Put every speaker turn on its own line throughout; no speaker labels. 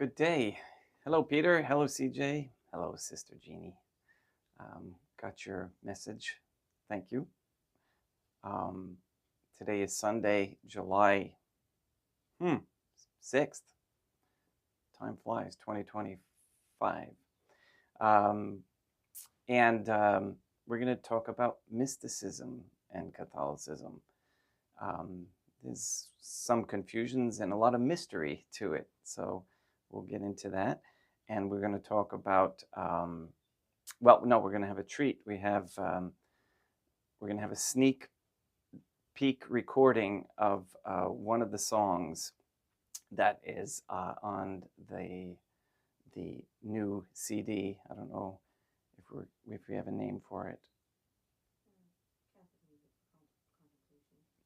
Good day. Hello, Peter. Hello, CJ. Hello, Sister Jeannie. Got your message. Thank you. Um, Today is Sunday, July 6th. Time flies, 2025. Um, and we're going to talk about mysticism and Catholicism. There's some confusions and a lot of mystery to it. So we'll get into that. And we're going to talk about, we're going to have a treat. We're going to have a sneak peek recording of one of the songs that is on the new CD. I don't know if we have a name for it.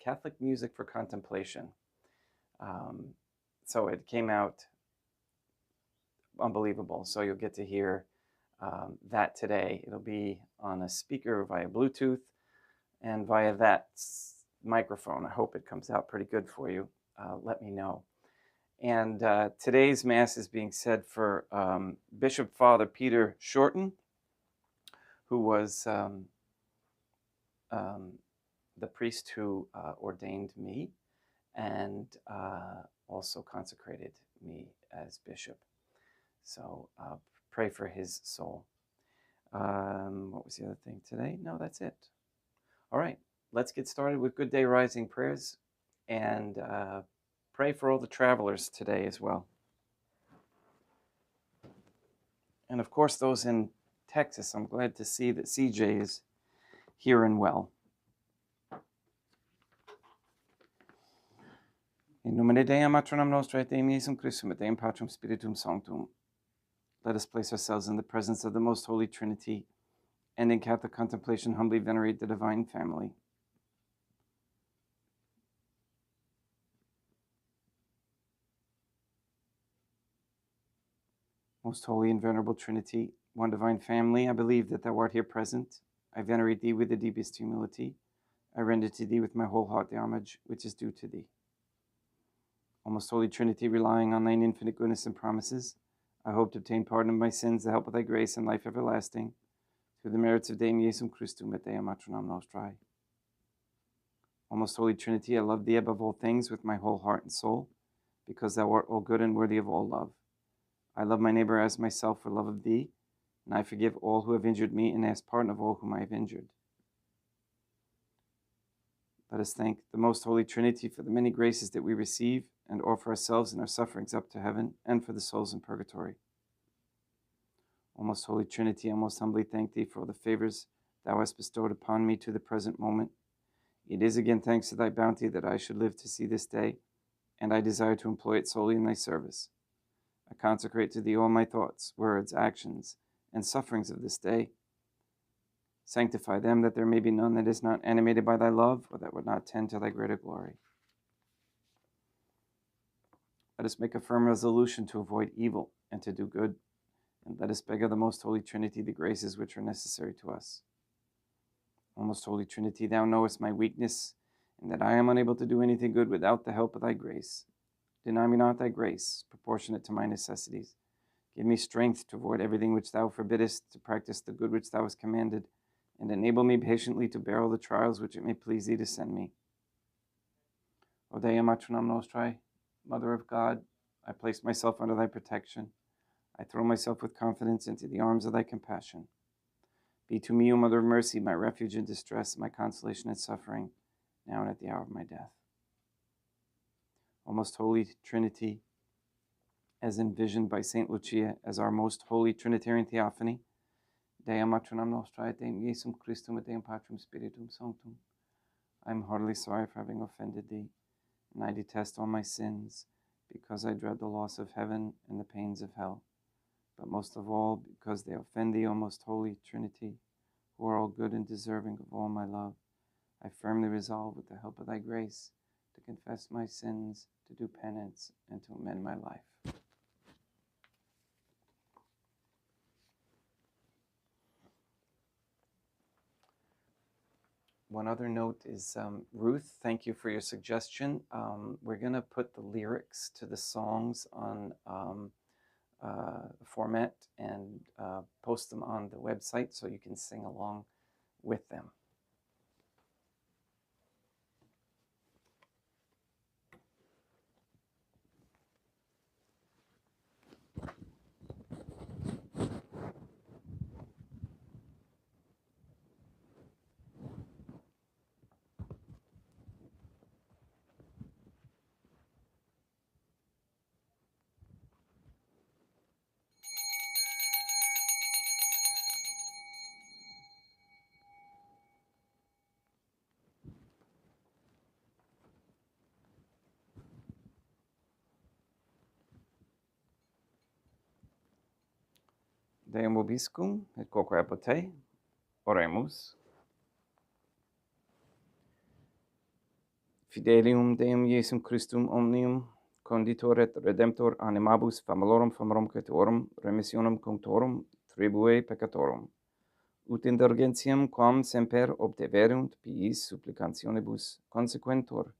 Catholic Music for Contemplation. So it came out unbelievable. So you'll get to hear that today. It'll be on a speaker via Bluetooth and via that microphone. I hope it comes out pretty good for you. Let me know. And today's Mass is being said for Bishop Father Peter Shorten, who was the priest who ordained me and also consecrated me as bishop. So pray for his soul. What was the other thing today? No, that's it. All right, let's get started with Good Day Rising prayers and pray for all the travelers today as well. And of course, those in Texas, I'm glad to see that CJ is here and well. In nomine Dei, Matronam Nostrae, et Deum Iesum Christum, et Deum Patrum Spiritum Sanctum. Let us place ourselves in the presence of the Most Holy Trinity, and in Catholic contemplation humbly venerate the Divine Family. Most Holy and Venerable Trinity, one Divine Family, I believe that Thou art here present. I venerate Thee with the deepest humility. I render to Thee with my whole heart the homage which is due to Thee. O Most Holy Trinity, relying on Thine infinite goodness and promises, I hope to obtain pardon of my sins, the help of Thy grace, and life everlasting, through the merits of Deum Iesum Christum et Deum Matronam Nostrae. O Most Holy Trinity, I love Thee above all things with my whole heart and soul, because Thou art all good and worthy of all love. I love my neighbor as myself for love of Thee, and I forgive all who have injured me and ask pardon of all whom I have injured. Let us thank the Most Holy Trinity for the many graces that we receive and offer ourselves and our sufferings up to heaven and for the souls in purgatory. O Most Holy Trinity, I most humbly thank Thee for all the favors Thou hast bestowed upon me to the present moment. It is again thanks to Thy bounty that I should live to see this day, and I desire to employ it solely in Thy service. I consecrate to Thee all my thoughts, words, actions, and sufferings of this day. Sanctify them, that there may be none that is not animated by Thy love, or that would not tend to Thy greater glory. Let us make a firm resolution to avoid evil and to do good, and let us beg of the Most Holy Trinity the graces which are necessary to us. O Most Holy Trinity, Thou knowest my weakness, and that I am unable to do anything good without the help of Thy grace. Deny me not Thy grace, proportionate to my necessities. Give me strength to avoid everything which Thou forbiddest, to practice the good which Thou hast commanded, and enable me patiently to bear all the trials which it may please Thee to send me. O Dea Matronam Nostrae, Mother of God, I place myself under Thy protection. I throw myself with confidence into the arms of Thy compassion. Be to me, O Mother of Mercy, my refuge in distress, my consolation in suffering, now and at the hour of my death. O Most Holy Trinity, as envisioned by Saint Lucia as our most holy Trinitarian Theophany, Dea Matronam Nostrae, et Deum Iesum Christum, et Deum Patrum Spiritum Sanctum. I am heartily sorry for having offended Thee, and I detest all my sins, because I dread the loss of heaven and the pains of hell, but most of all because they offend Thee, O Most Holy Trinity, who are all good and deserving of all my love. I firmly resolve, with the help of Thy grace, to confess my sins, to do penance, and to amend my life. One other note is, Ruth, thank you for your suggestion. We're going to put the lyrics to the songs on format and post them on the website so you can sing along with them. Deum vobiscum et quoque apud te, oremus. Fidelium Deum Iesum Christum omnium, conditor et redemptor animabus famalorum caetuorum, remissionem cunctorum, tribue peccatorum, ut indulgentiam quam semper obteverunt piis supplicationibus consequentur,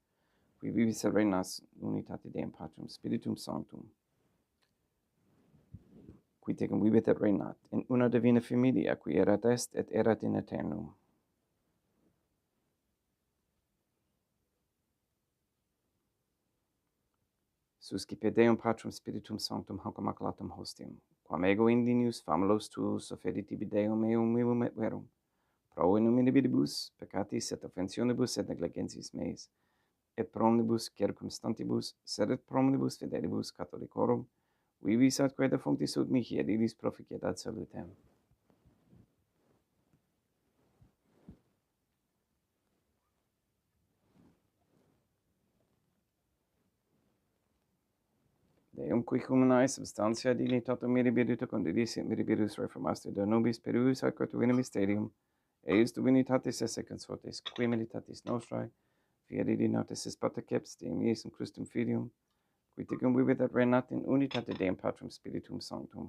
qui vivis et reinas unitate Deum Patrum Spiritum Sanctum, qui tecum vivit et reinat in una divina familia, qui erat est et erat in aeternum. Suscipe Deum Patrum Spiritum Sanctum hoc immaculatum hostium, quam ego indinius famulos tuus offerit tibi Deum meum vivum et verum, pro in hominibus peccatis et offensionibus et negligentis meis, et pro omnibus circumstantibus, sed et pro omnibus fidelibus Catholicorum, vivis atque defunctis ut mihi et illis proficiat ad salutem. Deum qui cumulae substantia dignitatum mirabilita condidis et mirabilis reformaste de nobis perius atque divina mysterium, eius divinitatis esse consortes, qui militatis nostrae, fieri notis is paterceps Deum Iesum Christum Filium, qui tecum vivit et reinat in unitate Deum Patrum Spiritum Sanctum.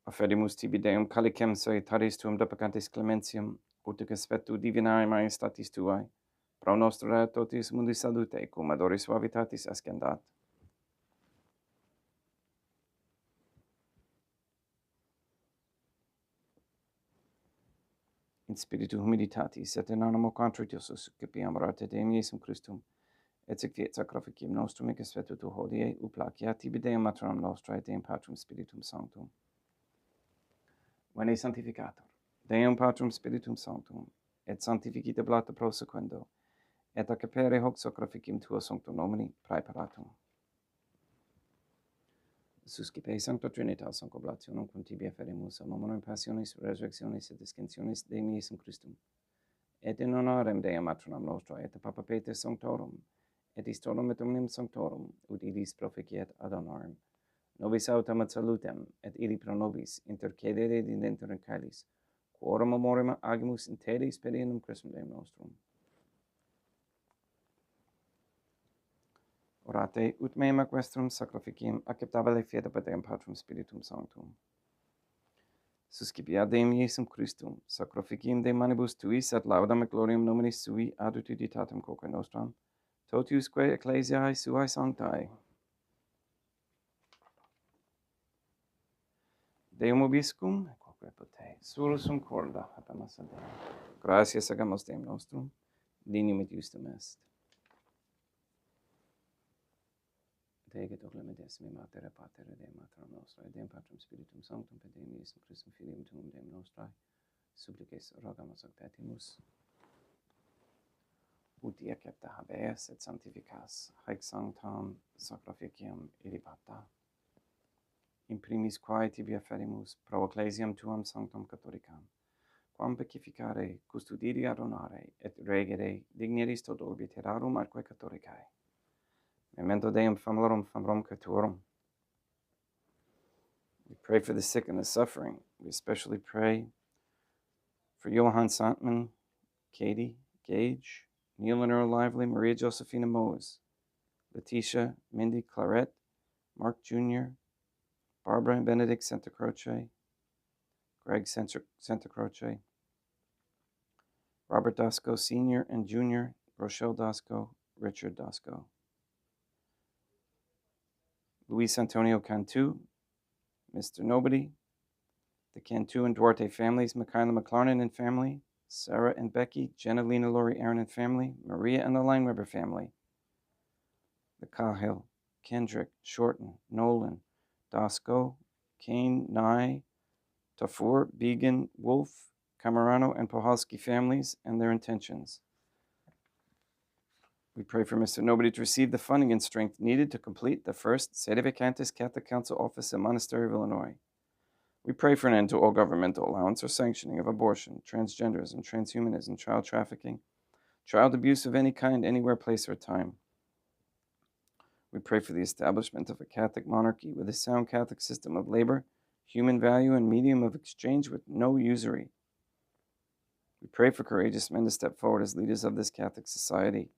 Offerimus tibi Deum calicem salutaris tuum deprecantis clementiam, ut conspectu divinae majestatis tuae, pro nostra totis mundi salute, cum adoris suavitatis ascendat. In spiritu humilitatis et in animo contritus suscipiam orate Deum Iesum Christum, et sic fiat sacrificium nostrum et conspectu tu hodie, uplacia tibi Deum maternam nostrae Deum Patrum Spiritum Sanctum. Veni sanctificator, Deum Patrum Spiritum Sanctum, et sanctificite blata prosequendo, et accipere hoc sacrificium tua sanctum nomini praeparatum. Suscipe Sancta Trinitas Sancta Oblationum cum tibi afferimus a momento passionis, resurrectionis et discensionis Deum Iesum Christum, et in honorem Deum maternam nostrae et Papa Peter Sanctorum, et istorum et omnium Sanctorum, ut illis proficiat ad honorem, nobis autem ad salutem, et illi pro nobis intercedere didentur in caelis, quorum memoriam agimus in tede sperienum Christum Deum nostrum. Orate, ut meum ac vestrum sacrificium acceptabile fiat per Deum Patrum Spiritum Sanctum. Suscipiat Deum Iesum Christum, sacrificium de manibus tuis ad laudam et gloriam nominis sui ad utilitatem quoque nostram, totiusque ecclesiae suae sanctae. Deum vobiscum, quoque apud te, sursum corda, habemus ad Deum. Gratias agamus Deum nostrum, dignum et justum est. Te et clementes me mater et pater et Deum maternam nostrae, Deum Patrum Spiritum Sanctum, per Deum Iesum Christum Filium tuum Deum nostrae, supplices rogamus ac petimus, ut accepta habeas et sanctificas haec sanctam sacrificium illibata. In primis quae tibi afferimus pro ecclesiam tuam sanctam catholicam, quam pacificare, custodire ad honore, et regere digneris tot orbi terrarum atque catholicae. Memento Deum famalorum caetuorum. We pray for the sick and the suffering. We especially pray for Johann Santman, Katie Gage, Neil and Earl Lively, Maria Josephina Mose, Letitia, Mindy Claret, Mark Jr., Barbara and Benedict Santa Croce, Greg Santa Croce, Robert Dasco Sr. and Jr., Rochelle Dasco, Richard Dasco, Luis Antonio Cantu, Mr. Nobody, the Cantu and Duarte families, Michaela McLarnon and family, Sarah and Becky, Jenna, Lena, Lori, Aaron and family, Maria and the Langweber family, the Cahill, Kendrick, Shorten, Nolan, Dasco, Kane, Nye, Tafur, Began, Wolf, Camarano, and Pohalski families and their intentions. We pray for Mr. Nobody to receive the funding and strength needed to complete the first Sedevacantis Catholic Council office in Monastery of Illinois. We pray for an end to all governmental allowance or sanctioning of abortion, transgenderism, transhumanism, child trafficking, child abuse of any kind, anywhere, place, or time. We pray for the establishment of a Catholic monarchy with a sound Catholic system of labor, human value, and medium of exchange with no usury. We pray for courageous men to step forward as leaders of this Catholic society.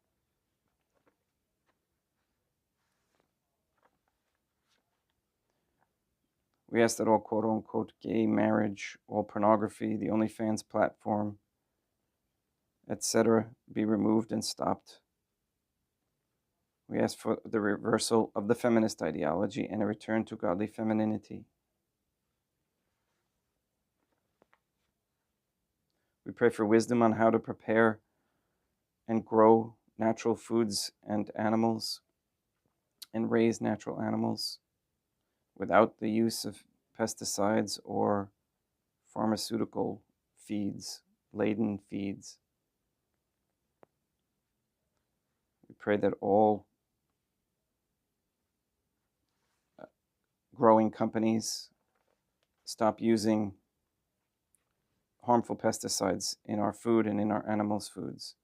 We ask that all quote-unquote gay marriage, all pornography, the OnlyFans platform, etc., be removed and stopped. We ask for the reversal of the feminist ideology and a return to godly femininity. We pray for wisdom on how to prepare and grow natural foods and animals and raise natural animals without the use of pesticides or pharmaceutical laden feeds. We pray that all growing companies stop using harmful pesticides in our food and in our animals' foods.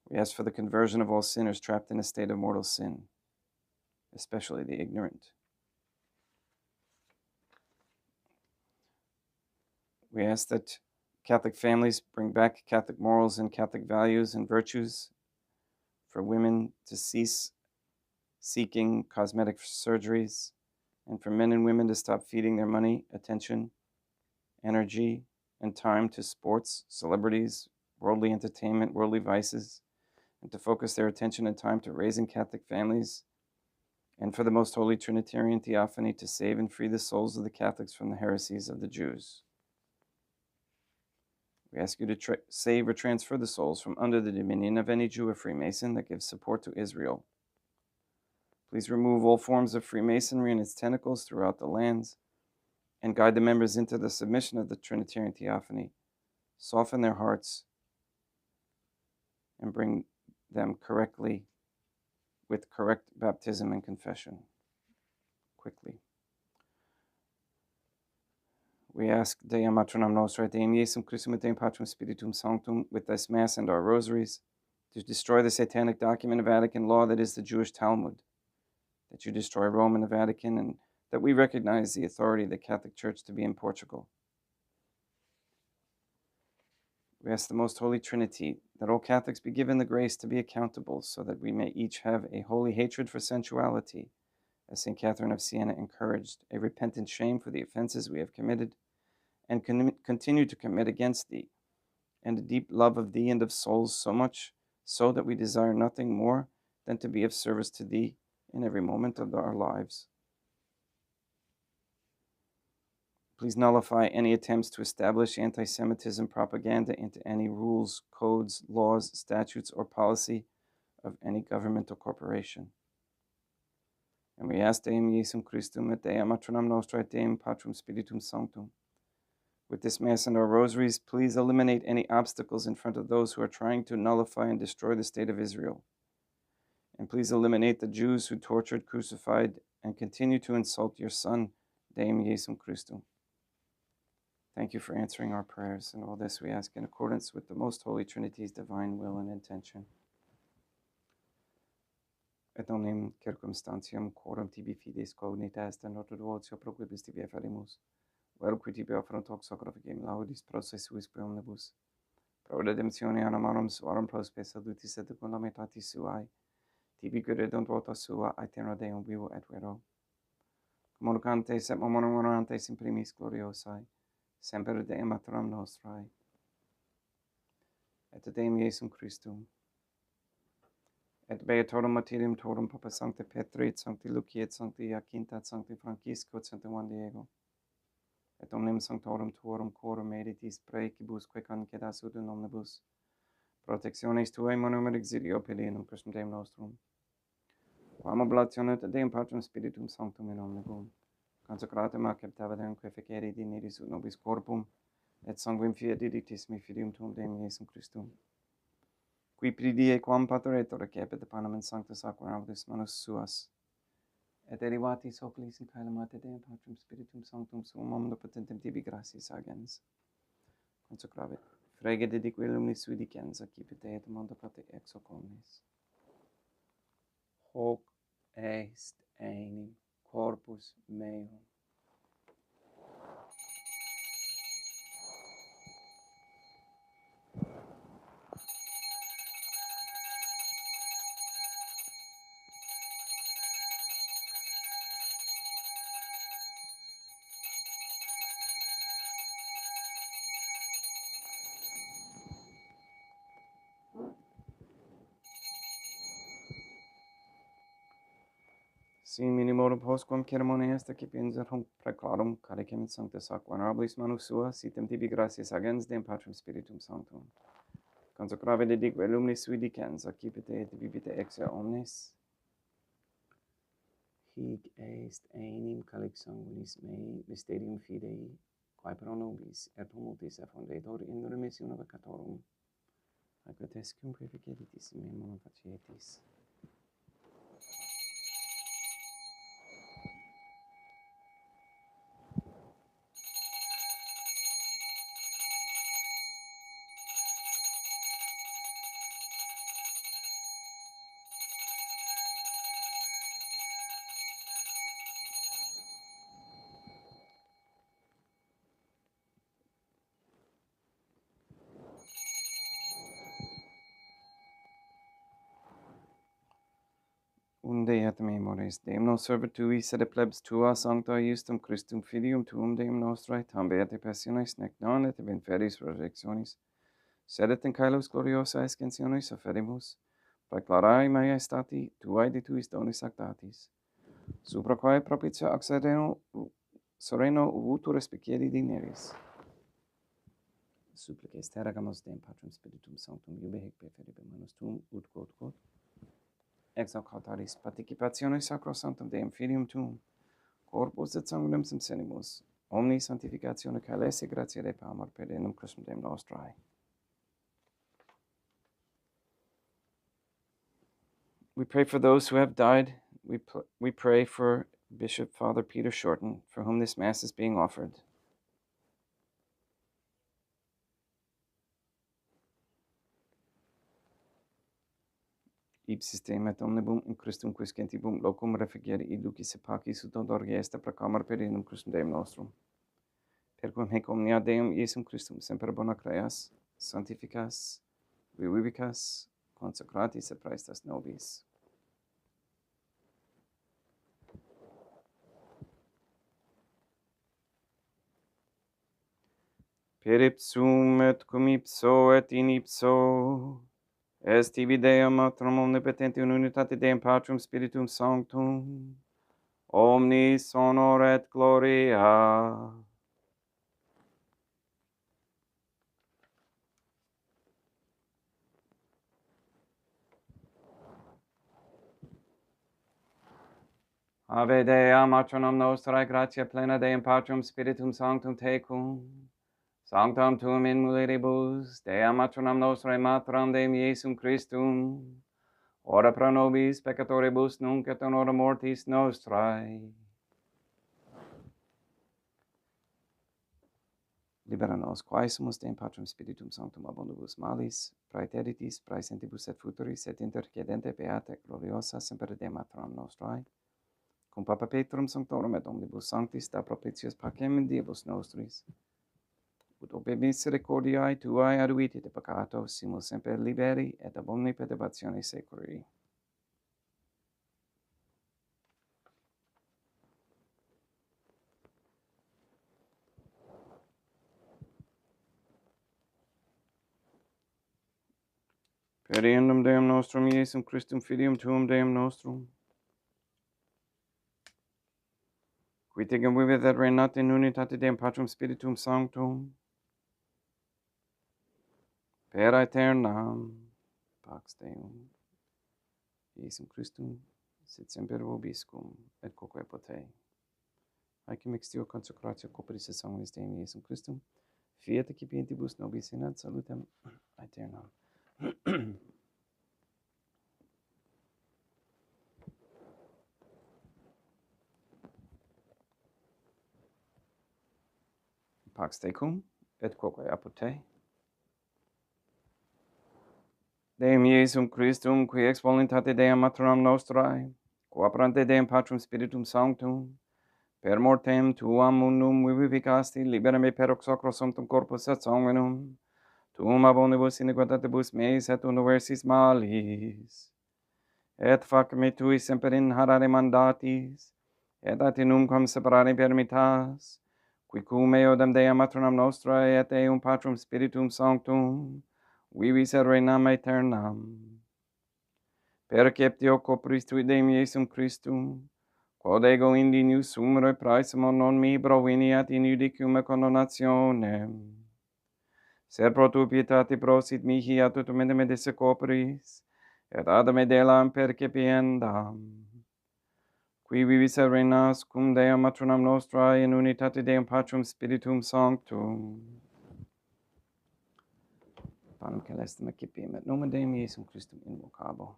We ask for the conversion of all sinners trapped in a state of mortal sin, especially the ignorant. We ask that Catholic families bring back Catholic morals and Catholic values and virtues, for women to cease seeking cosmetic surgeries, and for men and women to stop feeding their money, attention, energy, and time to sports, celebrities, worldly entertainment, worldly vices, and to focus their attention and time to raising Catholic families, and for the Most Holy Trinitarian Theophany to save and free the souls of the Catholics from the heresies of the Jews. We ask you to save or transfer the souls from under the dominion of any Jew or Freemason that gives support to Israel. Please remove all forms of Freemasonry and its tentacles throughout the lands, and guide the members into the submission of the Trinitarian Theophany. Soften their hearts and bring them correctly with correct baptism and confession quickly. We ask Deum Matronam Nostra, Deum Iesum Christum, et Deum Patrum Spiritum Sanctum, with this Mass and our rosaries, to destroy the satanic document of Vatican law that is the Jewish Talmud, that you destroy Rome and the Vatican, and that we recognize the authority of the Catholic Church to be in Portugal. We ask the Most Holy Trinity that all Catholics be given the grace to be accountable, so that we may each have a holy hatred for sensuality, as St. Catherine of Siena encouraged, a repentant shame for the offenses we have committed and continue to commit against thee, and a deep love of thee and of souls, so much so that we desire nothing more than to be of service to thee in every moment of our lives. Please nullify any attempts to establish anti-Semitism propaganda into any rules, codes, laws, statutes, or policy of any government or corporation. And we ask Deum Iesum Christum, et Deum Matronam Nostra, et Deum Patrum Spiritum Sanctum. With this Mass and our rosaries, please eliminate any obstacles in front of those who are trying to nullify and destroy the state of Israel. And please eliminate the Jews who tortured, crucified, and continue to insult your Son, Deum Iesum Christum. Thank you for answering our prayers, and all this we ask in accordance with the Most Holy Trinity's divine will and intention. Et omnem circumstantiam quorum tibi fides cognita est in ortodotio proquibus tibi efferimus, velque tibi offerunt hoc sacrificem laudis prosse suis per omnibus, pro redemptione animarum suarum prospe salutis et condamnatatis suae, tibi credunt vota sua aeterno Deum vivo et vero, communicante sep homonum honorantes in primis gloriosae, semper Deum Matram Nostrae, et Deum Iesum Christum, et Beatorum Martyrium Torum Papa Sancte Petri, et Sancti Lucia, et Sancti Jacinta, et Sancti Francisco, et Sancti Juan Diego, et omnem sanctorum tuorum corum meditis praecibus quae concedas ut in omnibus protectiones tuae monum exilio pedienum Christum Deum nostrum. Quam oblatione et Deum Patrum Spiritum Sanctum in omnibus consecratum acceptaverum quae feceri dineris ut nobis corpum et sanguinem fiat didictissimi filium tuum Deum Iesum Christum, qui pridie quam pater et recepit panem in sanctus aquaris manus suas, et elevatis oculis in caelum ad Deum Patrum Spiritum Sanctum suum omnipotentem tibi gratias agens, consecravit, frege dedique luminis sui dicens, accipit et mondo cote ex hoc omnes. Hoc est enim corpus meum. Si minimorum postquam ceremonia est accipiens hunc praeclarum calicem sanctus aqua honorabilis manus suas, item tibi gratias agens Deum Patrum Spiritum Sanctum. Consecrave dedique luminis sui dicens, accipite et vivite exe omnes. Hic est enim calix sanguinis mei mysterium fidei, quae pro nobis et pro multis effundetur in remissionem peccatorum, aequatescum quae feceritis in memoria facietis. Unde et memores Deum nos servet tui, sed plebs tua sancta iustum Christum filium tuum Deum nostrae, tambe et passiones, nec non et inferis resurrectionis, sed et in caelos gloriosa ascensionis offerimus, praeclarae maiestati tuae de tuis donis actatis, supra quae propitia accedeno sereno uvutur respiциedi dineris. Supplices teragamus Deum Patrum Spiritum Sanctum iube hic preferibus manus tuum, ut quod ex hoc altaris participationis sacrosanctum Deum Filium tuum, corpus et sanguinem sensenimus, omni sanctificatione caelese gratia de palmar per enum Christum Deum nostrae. We pray for those who have died. We pray for Bishop Father Peter Shorten, for whom this Mass is being offered. Ipsis Deum et omnibum in Christum quis gentibum locum refugere iducis et pacis ut odorge est proclamar per enum Christum Deum nostrum. Per quam hic omnia Deum Iesum Christum semper bona creas, sanctificas, vivibicas, consecratis et praestas nobis. Per ipsum et cum ipso et in ipso, est tibi Deum Matrum omnipotenti in unitate Deum Patrum Spiritum Sanctum, omnis honor et gloria. Ave Dea Matronum Nostrae, gratia plena Deum Patrum Spiritum Sanctum tecum, sanctam tuum in mulieribus, Dea Matronum Nostrae, Matram Deum Iesum Christum, ora pro nobis peccatoribus nunc et in hora mortis nostrae. Libera nos, quae sumus Deum Patrum Spiritum Sanctum abundibus malis, praeteritis, praesentibus et futuris, et intercedente beata et gloriosa semper Dea Matronum Nostrae, cum Papa Petrum Sanctorum et omnibus sanctis da propitius pacem in diebus nostris, ut ope misericordiae tuae aduiti de peccato, simus semper liberi et ab omni perturbatione securi. Per eundem Deum nostrum Iesum Christum filium tuum Deum nostrum, qui tegum vivit et reinat in unitate Deum Patrum Spiritum Sanctum, per aeternam pax Deum, Iesum Christum, sit semper vobiscum, et quoque potei. Haec mixtio consecratio corporis et sanguinis Deum Iesum Christum, fiat excipientibus nobis in ad salutem aeternam. Pax tecum, et quoque apud te. Deum Iesum Christum, qui ex voluntate Deum maternam nostrae, coaperante Deum Patrum Spiritum Sanctum, per mortem tuam mundum vivificasti, libera me per hoc sacro sanctum corpus et sanguinum, tuum abonibus iniquitatibus meis et universis malis, et fac me tui semper inharare mandatis, et atinum quam separare permittas, qui cum eodem Deum maternam nostrae et Deum Patrum Spiritum Sanctum, vivis et reinam aeternam. Perceptio corporis tui Deum Iesum Christum, quod ego indinius sumere praesimo non mi proveniat in judicium condonationem. Sed pro tu pietate prosit mihi ad tutum me desse corporis, et ad me delam percepiendam. Qui vivis et reinas cum Deum maternam nostrae in unitate Deum Patrum Spiritum Sanctum. Panem celestem accipiem et nomen Deum Iesum Christum invocabo.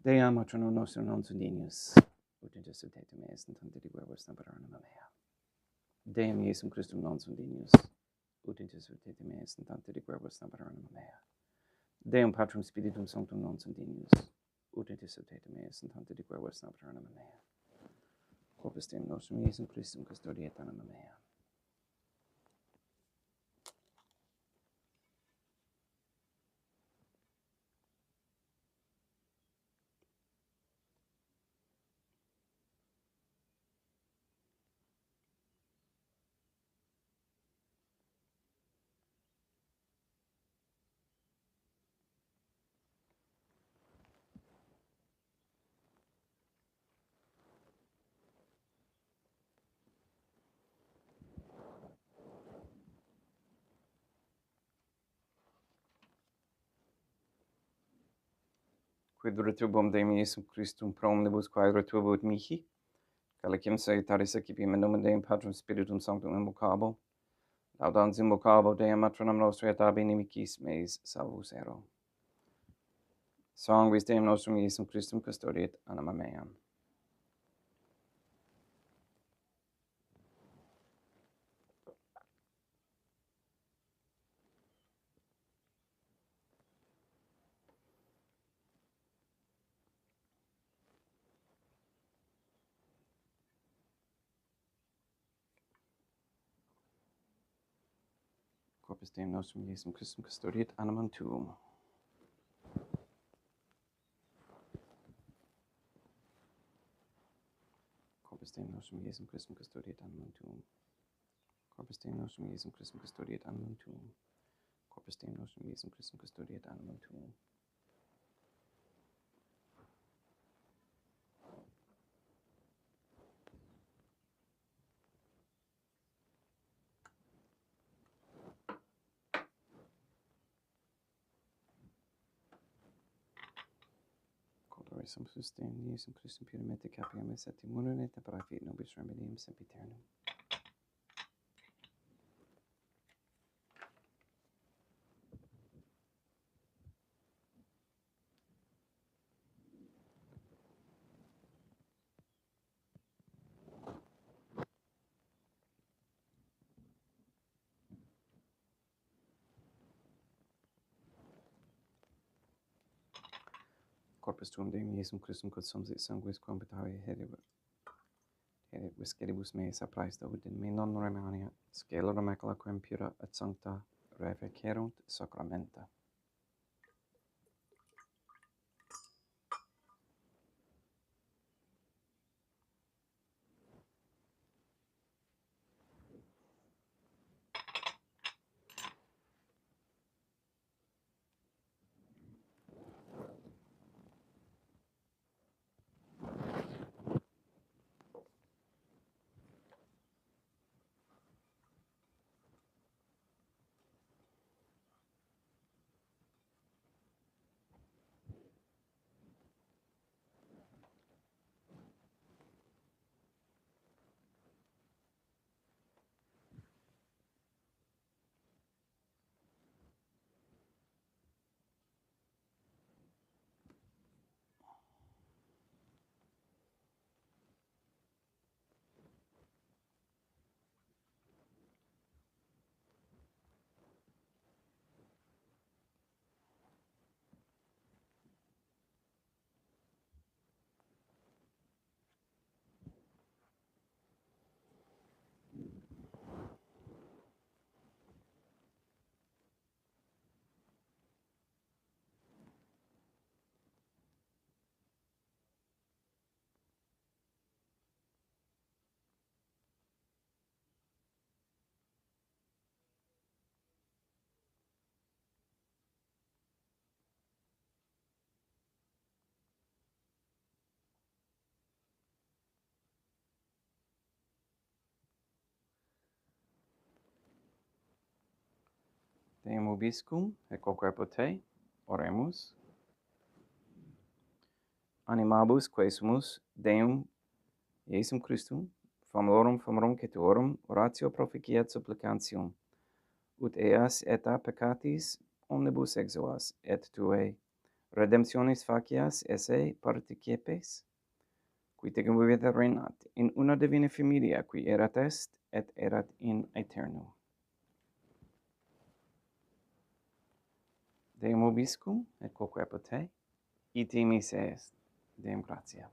Deam maternum nostrum non sundinius, ut intercedete meis in tante di verbis temporanum mea. Deum Iesum Christum non sundinius, ut intercedete meis in tante di verbis temporanum mea. Deum Patrum Spiritum Sanctum non sundinius, ut intercedete meis in tante di verbis temporanum mea. Corpus Deum nostrum Iesum Christum custodiet et anima mea. Quid returbum Deum Iesum Christum pro omnibus quae returbut mihi, calicem salutaris accipiem in nomen Deum Patrum Spiritum Sanctum invocabo, laudans invocabo Deum maternam nostrae et ab inimicis meis salvus ero. Sanguis Deum nostrum Iesum Christum custodiet anima meam. Corpus Deum nostrum Iesum Christum custodiet animam tuum. Corpus Deum nostrum Iesum Christum custodiet animam tuum. Corpus Deum nostrum Iesum Christum custodiet animam tuum. Corpus Deum nostrum Iesum Christum custodiet animam tuum. Corporis sumptus Deum Iesum Christum puramente capiam et immunum et parafit nobis remedium sempiternum. Corpus tuum Deum Iesum Christum quod sumsit sanguis compitare herit visceribus meis apraesta ut in me non remaniat, scelera macula quem pura et sancta revecerunt sacramenta. Deum Vobiscum, et corpo Te, oremus. Animabus quae sumus Deum Iesum Christum, famorum cetuorum, oratio proficiat supplicantium, ut eas et a peccatis omnibus exuas, et Tuae redemptionis facias esse participes, qui tecum vivit reinat, in una divina familia, qui erat est, et erat in aeterno. Deum Vobiscum, et corpo Te, ite mis est, Deum gratia.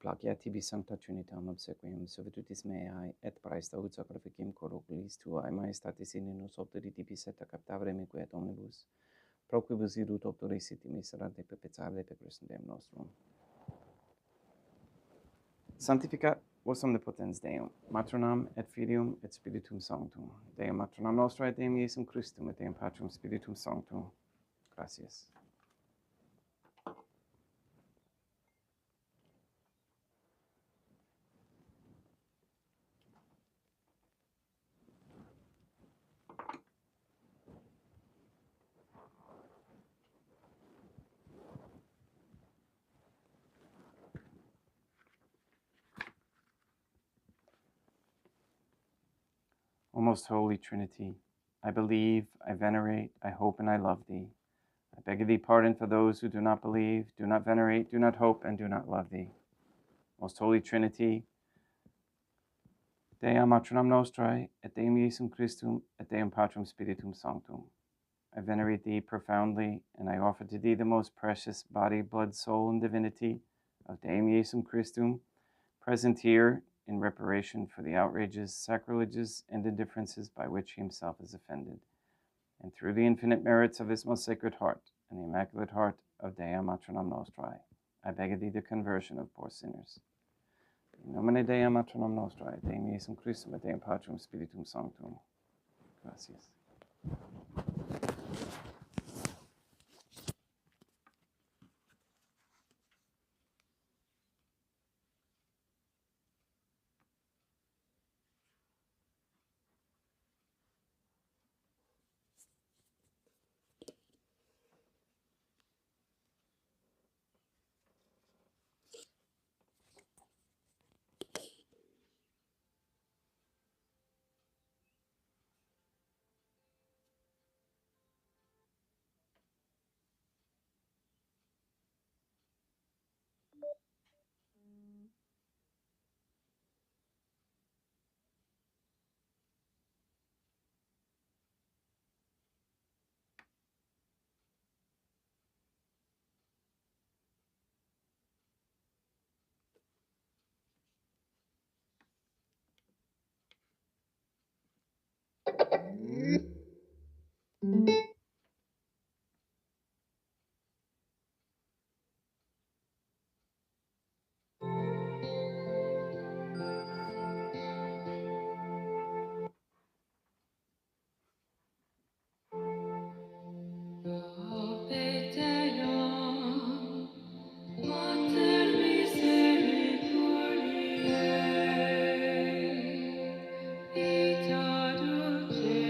Plagiat tibi sancta Trinitam obsequium, servitutis meae, et praesta ut sacrificium corporis tuae majestatis in nos obteri tibis et captavere meque et omnibus, pro quibus irut obturis iti miserante perpetuare per Christum Deum nostrum. Sanctificat vos omnipotens Deum, Matronam et Filium et Spiritum Sanctum, Deum Matronam nostra et Deum Iesum Christum et Deum Patrum Spiritum Sanctum. Gratias. O most holy Trinity, I believe, I venerate, I hope, and I love thee. I beg of thee pardon for those who do not believe, do not venerate, do not hope, and do not love thee. Most holy Trinity, Dea Matronam Nostrae, et Deum Iesum Christum, et Deum Patrum Spiritum Sanctum. I venerate thee profoundly, and I offer to thee the most precious body, blood, soul, and divinity of Deum Iesum Christum, present here in reparation for the outrages, sacrileges, and indifferences by which he himself is offended, and through the infinite merits of his most sacred heart and the immaculate heart of Dea Matronam Nostrae, I beg of thee the conversion of poor sinners. In nomine Dei Matronam Nostrae, Deum Iesum Christum, et Deum Patrum Spiritum Sanctum. Gratias.
Mater misericordiae, et adulterae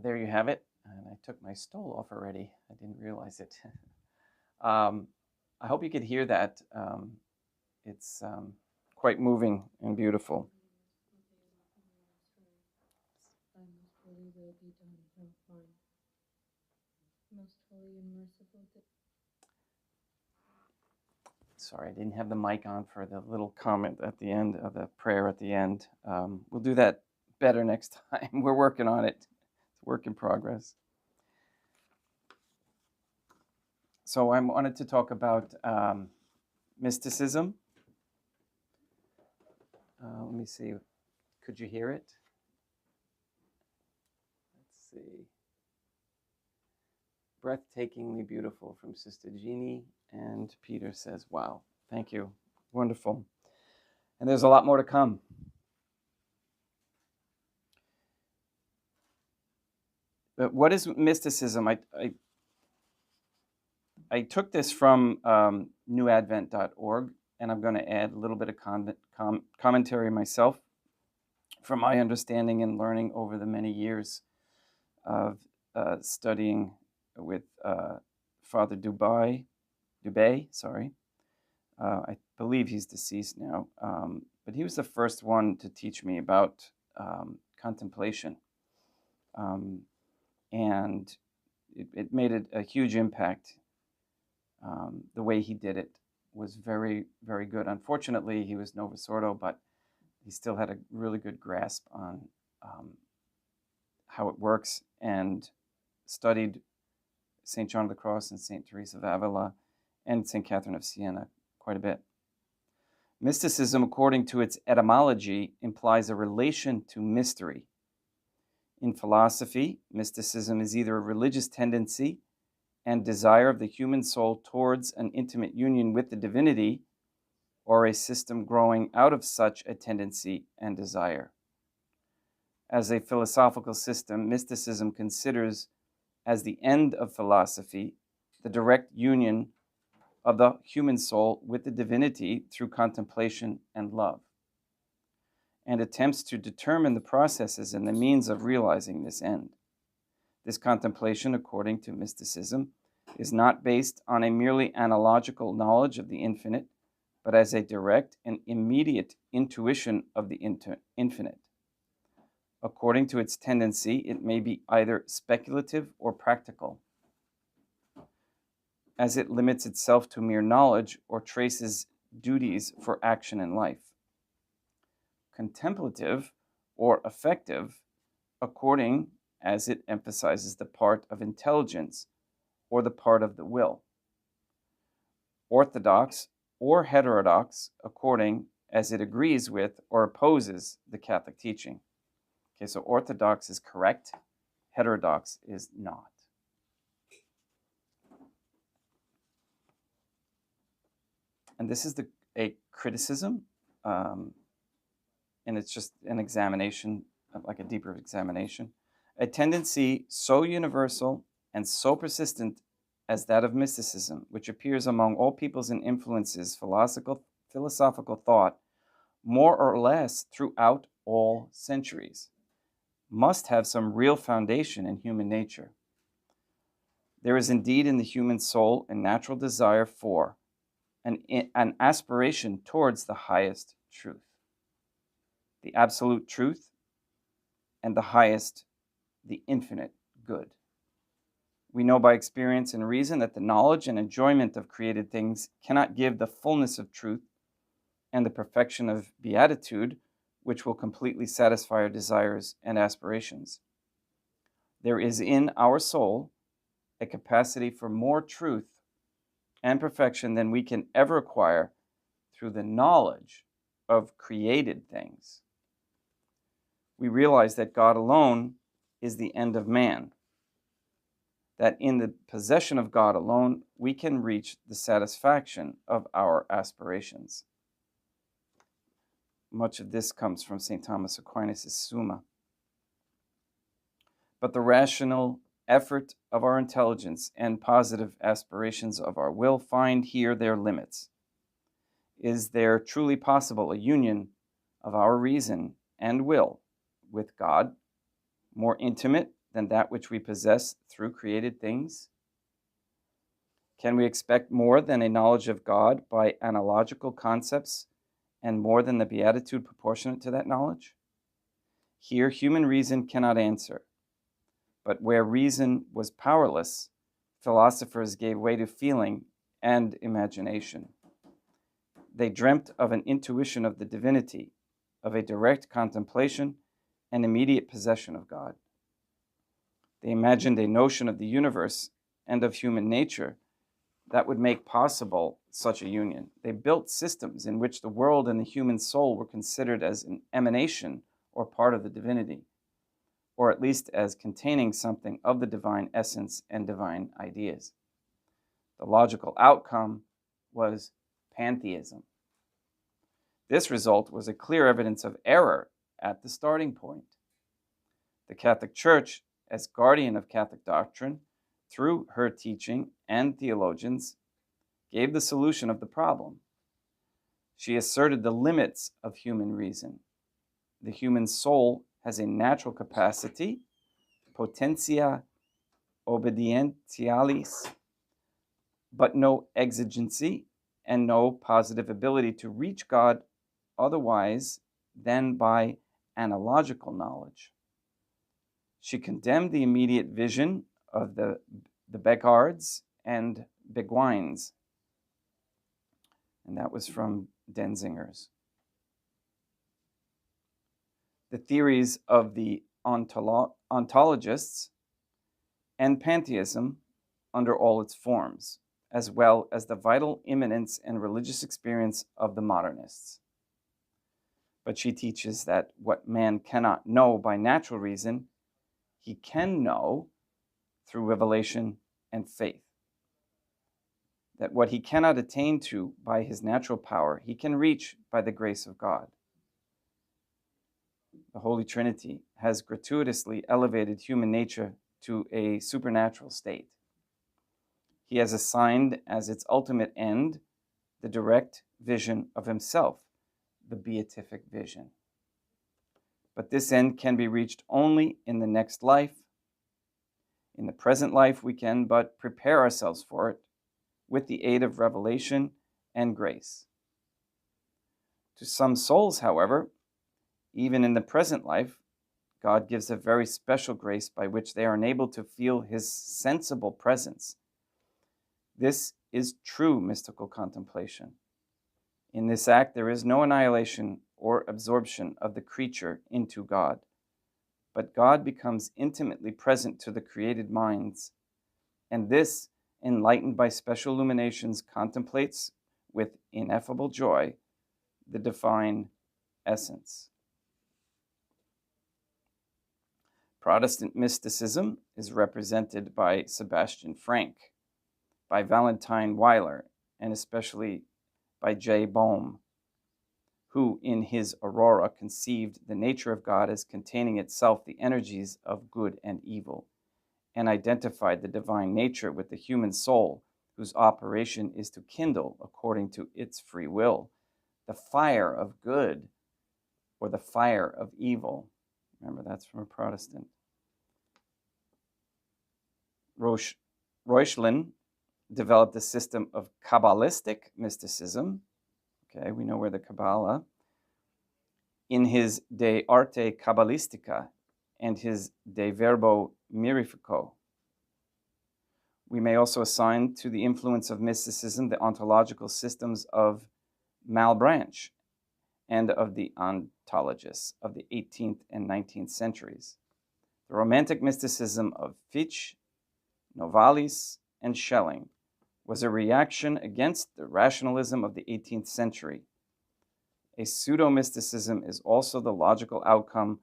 there you have it. And I took my stole off already. I didn't realize it. I hope you could hear that. It's quite moving and beautiful. Sorry, I didn't have the mic on for the little comment at the end of the prayer at the end. We'll do that better next time. We're working on it. It's a work in progress. So I wanted to talk about mysticism. Let me see. Could you hear it? Let's see. Breathtakingly beautiful from Sister Jeannie. And Peter says, wow, thank you. Wonderful. And there's a lot more to come. But what is mysticism? I took this from newadvent.org, and I'm going to add a little bit of commentary myself from my understanding and learning over the many years of studying with Father Dubay. I believe he's deceased now, but he was the first one to teach me about contemplation, and it made a huge impact. The way he did it was very, very good. Unfortunately, he was Novus Ordo, but he still had a really good grasp on how it works, and studied St. John of the Cross and St. Teresa of Avila and St. Catherine of Siena quite a bit. Mysticism, according to its etymology, implies a relation to mystery. In philosophy, mysticism is either a religious tendency and desire of the human soul towards an intimate union with the divinity, or a system growing out of such a tendency and desire. As a philosophical system, mysticism considers as the end of philosophy the direct union of the human soul with the divinity through contemplation and love, and attempts to determine the processes and the means of realizing this end. This contemplation, according to mysticism, is not based on a merely analogical knowledge of the infinite, but as a direct and immediate intuition of the infinite. According to its tendency, it may be either speculative or practical, as it limits itself to mere knowledge or traces duties for action in life. Contemplative or affective, according as it emphasizes the part of intelligence or the part of the will. Orthodox or heterodox, according as it agrees with or opposes the Catholic teaching. Okay, so orthodox is correct, heterodox is not. And this is a criticism, and it's just an examination, like a deeper examination. A tendency so universal and so persistent as that of mysticism, which appears among all peoples and influences philosophical thought more or less throughout all centuries, must have some real foundation in human nature. There is indeed in the human soul a natural desire for, an aspiration towards the highest truth, the absolute truth, and the highest, the infinite good. We know by experience and reason that the knowledge and enjoyment of created things cannot give the fullness of truth and the perfection of beatitude which will completely satisfy our desires and aspirations. There is in our soul a capacity for more truth and perfection than we can ever acquire through the knowledge of created things. We realize that God alone is the end of man, that in the possession of God alone we can reach the satisfaction of our aspirations. Much of this comes from St. Thomas Aquinas' Summa. But the rational effort of our intelligence and positive aspirations of our will find here their limits. Is there truly possible a union of our reason and will with God, more intimate than that which we possess through created things? Can we expect more than a knowledge of God by analogical concepts and more than the beatitude proportionate to that knowledge? Here, human reason cannot answer. But where reason was powerless, philosophers gave way to feeling and imagination. They dreamt of an intuition of the divinity, of a direct contemplation and immediate possession of God. They imagined a notion of the universe and of human nature that would make possible such a union. They built systems in which the world and the human soul were considered as an emanation or part of the divinity, or at least as containing something of the divine essence and divine ideas. The logical outcome was pantheism. This result was a clear evidence of error at the starting point. The Catholic Church, as guardian of Catholic doctrine, through her teaching and theologians, gave the solution of the problem. She asserted the limits of human reason. The human soul has a natural capacity, potentia obedientialis, but no exigency and no positive ability to reach God otherwise than by analogical knowledge. She condemned the immediate vision of the Beckards and Beguines, and that was from Denzinger's. The theories of the ontologists and pantheism under all its forms, as well as the vital immanence and religious experience of the modernists. But she teaches that what man cannot know by natural reason, he can know through revelation and faith. That what he cannot attain to by his natural power, he can reach by the grace of God. The Holy Trinity has gratuitously elevated human nature to a supernatural state. He has assigned as its ultimate end the direct vision of himself, the beatific vision. But this end can be reached only in the next life. In the present life, we can but prepare ourselves for it with the aid of revelation and grace. To some souls, however, even in the present life, God gives a very special grace by which they are enabled to feel his sensible presence. This is true mystical contemplation. In this act, there is no annihilation or absorption of the creature into God, but God becomes intimately present to the created minds, and this, enlightened by special illuminations, contemplates with ineffable joy the divine essence. Protestant mysticism is represented by Sebastian Frank, by Valentine Weiler, and especially by J. Bohm, who in his Aurora conceived the nature of God as containing itself the energies of good and evil, and identified the divine nature with the human soul, whose operation is to kindle, according to its free will, the fire of good or the fire of evil. Remember, that's from a Protestant. Reuchlin developed a system of Kabbalistic mysticism. Okay, we know where the Kabbalah, in his De Arte Kabbalistica and his De Verbo Mirifico. We may also assign to the influence of mysticism the ontological systems of Malebranche and of the ontologists of the 18th and 19th centuries. The romantic mysticism of Fichte, Novalis, and Schelling was a reaction against the rationalism of the 18th century. A pseudo-mysticism is also the logical outcome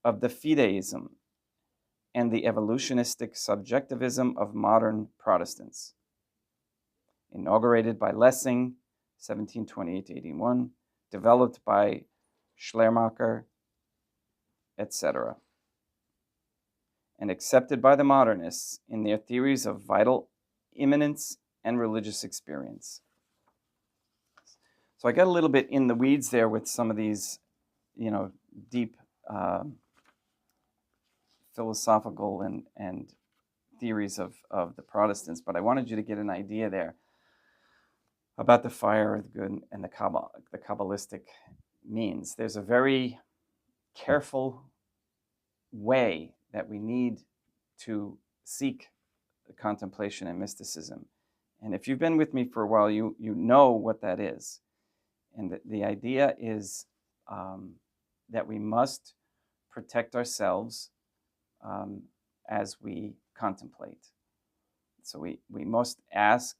of the fideism and the evolutionistic subjectivism of modern Protestants. Inaugurated by Lessing, 1728-81, developed by Schleiermacher, etc., and accepted by the modernists in their theories of vital immanence and religious experience. So I got a little bit in the weeds there with some of these, deep philosophical and theories of the Protestants, but I wanted you to get an idea there about the fire of the good and the Kabbalistic means. There's a very careful way that we need to seek contemplation and mysticism. And if you've been with me for a while, you know what that is. And the idea is that we must protect ourselves as we contemplate. So we must ask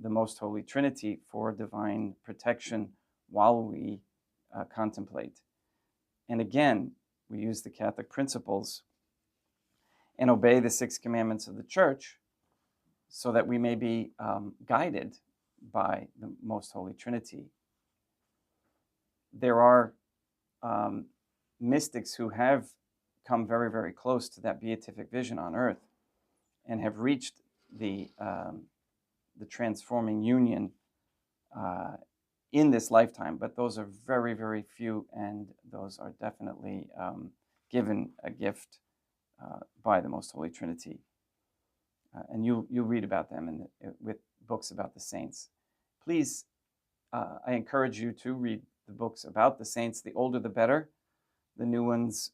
the Most Holy Trinity for divine protection while we contemplate. And again, we use the Catholic principles and obey the 6 commandments of the Church so that we may be guided by the Most Holy Trinity. There are mystics who have come very, very close to that beatific vision on earth and have reached the transforming union in this lifetime, but those are very, very few, and those are definitely given a gift by the Most Holy Trinity. And you'll read about them with books about the saints. Please, I encourage you to read the books about the saints. The older, the better. The new ones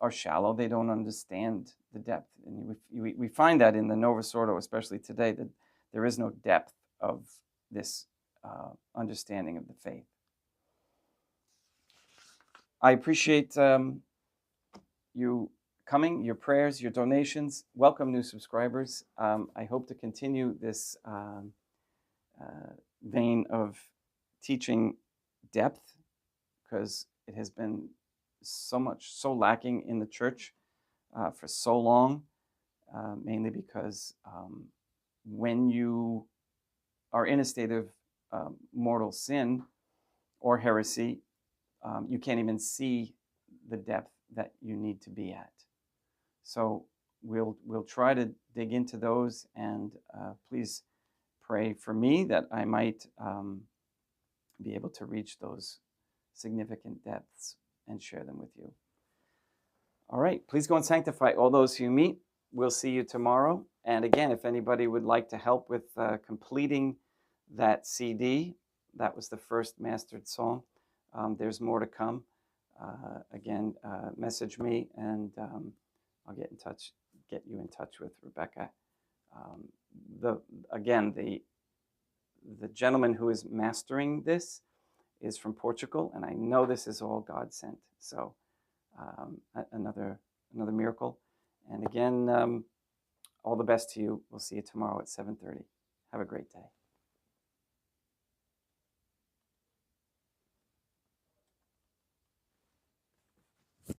are shallow. They don't understand the depth. And we find that in the Novus Ordo, especially today, that there is no depth of this understanding of the faith. I appreciate you coming, your prayers, your donations. Welcome new subscribers. I hope to continue this vein of teaching depth, because it has been so lacking in the church for so long, mainly because when you are in a state of mortal sin or heresy, you can't even see the depth that you need to be at. So we'll try to dig into those, and please pray for me that I might be able to reach those significant depths and share them with you. All right, please go and sanctify all those who you meet. We'll see you tomorrow. And again, if anybody would like to help with completing that CD, that was the first mastered song. There's more to come. Again, message me, and I'll get you in touch with Rebecca. The gentleman who is mastering this is from Portugal, and I know this is all God sent. So another miracle. And again, all the best to you. We'll see you tomorrow at 7:30. Have a great day.